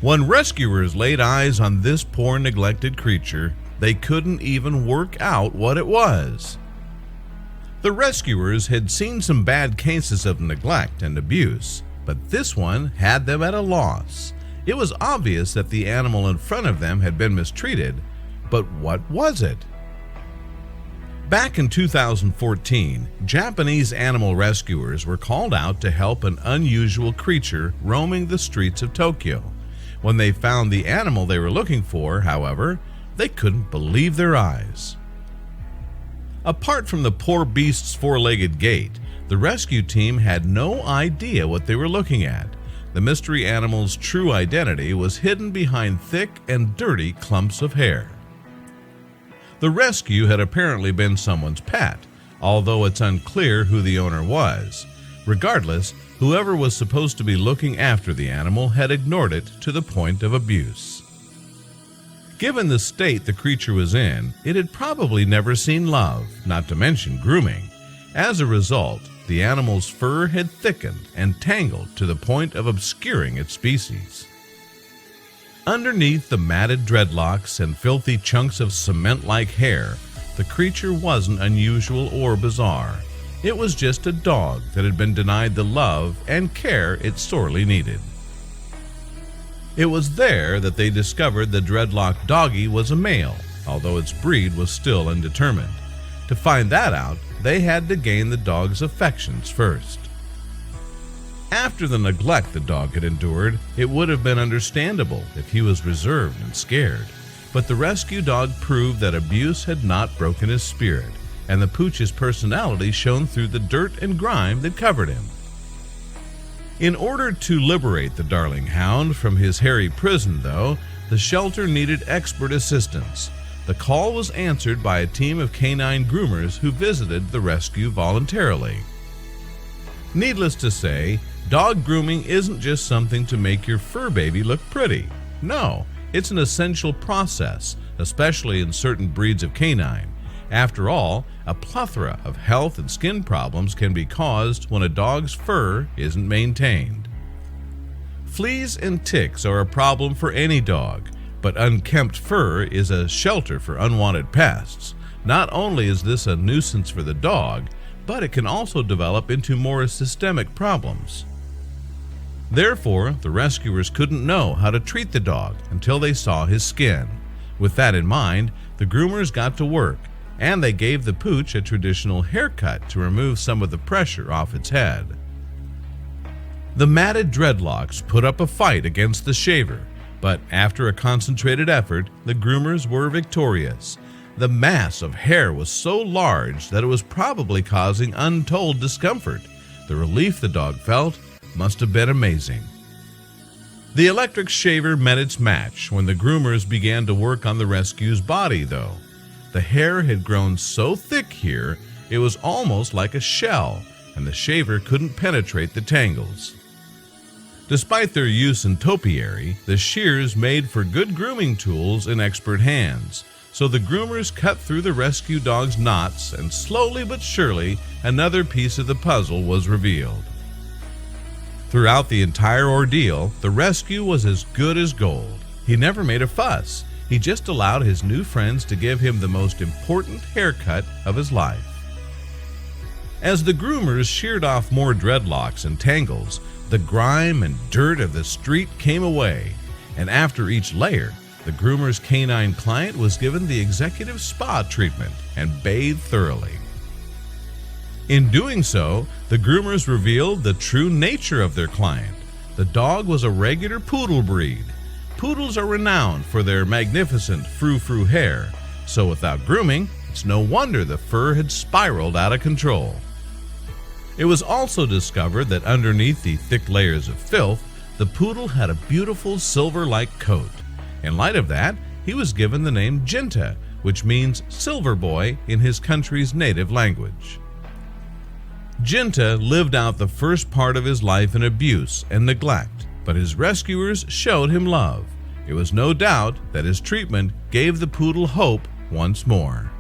When rescuers laid eyes on this poor neglected creature, they couldn't even work out what it was. The rescuers had seen some bad cases of neglect and abuse, but this one had them at a loss. It was obvious that the animal in front of them had been mistreated, but what was it? Back in 2014, Japanese animal rescuers were called out to help an unusual creature roaming the streets of Tokyo. When they found the animal they were looking for, however, they couldn't believe their eyes. Apart from the poor beast's four-legged gait, the rescue team had no idea what they were looking at. The mystery animal's true identity was hidden behind thick and dirty clumps of hair. The rescue had apparently been someone's pet, although it's unclear who the owner was. Regardless, whoever was supposed to be looking after the animal had ignored it to the point of abuse. Given the state the creature was in, it had probably never seen love, not to mention grooming. As a result, the animal's fur had thickened and tangled to the point of obscuring its species. Underneath the matted dreadlocks and filthy chunks of cement-like hair, the creature wasn't unusual or bizarre. It was just a dog that had been denied the love and care it sorely needed. It was there that they discovered the dreadlock doggy was a male, although its breed was still undetermined. To find that out, they had to gain the dog's affections first. After the neglect the dog had endured, it would have been understandable if he was reserved and scared. But the rescue dog proved that abuse had not broken his spirit, and the pooch's personality shone through the dirt and grime that covered him. In order to liberate the darling hound from his hairy prison, though, the shelter needed expert assistance. The call was answered by a team of canine groomers who visited the rescue voluntarily. Needless to say, dog grooming isn't just something to make your fur baby look pretty. No, it's an essential process, especially in certain breeds of canine. After all, a plethora of health and skin problems can be caused when a dog's fur isn't maintained. Fleas and ticks are a problem for any dog, but unkempt fur is a shelter for unwanted pests. Not only is this a nuisance for the dog, but it can also develop into more systemic problems. Therefore, the rescuers couldn't know how to treat the dog until they saw his skin. With that in mind, the groomers got to work, and they gave the pooch a traditional haircut to remove some of the pressure off its head. The matted dreadlocks put up a fight against the shaver, but after a concentrated effort, the groomers were victorious. The mass of hair was so large that it was probably causing untold discomfort. The relief the dog felt must have been amazing. The electric shaver met its match when the groomers began to work on the rescue's body, though. The hair had grown so thick here, it was almost like a shell, and the shaver couldn't penetrate the tangles. Despite their use in topiary, the shears made for good grooming tools in expert hands. So the groomers cut through the rescue dog's knots, and slowly but surely, another piece of the puzzle was revealed. Throughout the entire ordeal, the rescue was as good as gold. He never made a fuss. He just allowed his new friends to give him the most important haircut of his life. As the groomers sheared off more dreadlocks and tangles, the grime and dirt of the street came away, and after each layer, the groomer's canine client was given the executive spa treatment and bathed thoroughly. In doing so, the groomers revealed the true nature of their client. The dog was a regular poodle breed. Poodles are renowned for their magnificent frou-frou hair, so without grooming, it's no wonder the fur had spiraled out of control. It was also discovered that underneath the thick layers of filth, the poodle had a beautiful silver-like coat. In light of that, he was given the name Jinta, which means silver boy in his country's native language. Jinta lived out the first part of his life in abuse and neglect, but his rescuers showed him love. It was no doubt that his treatment gave the poodle hope once more.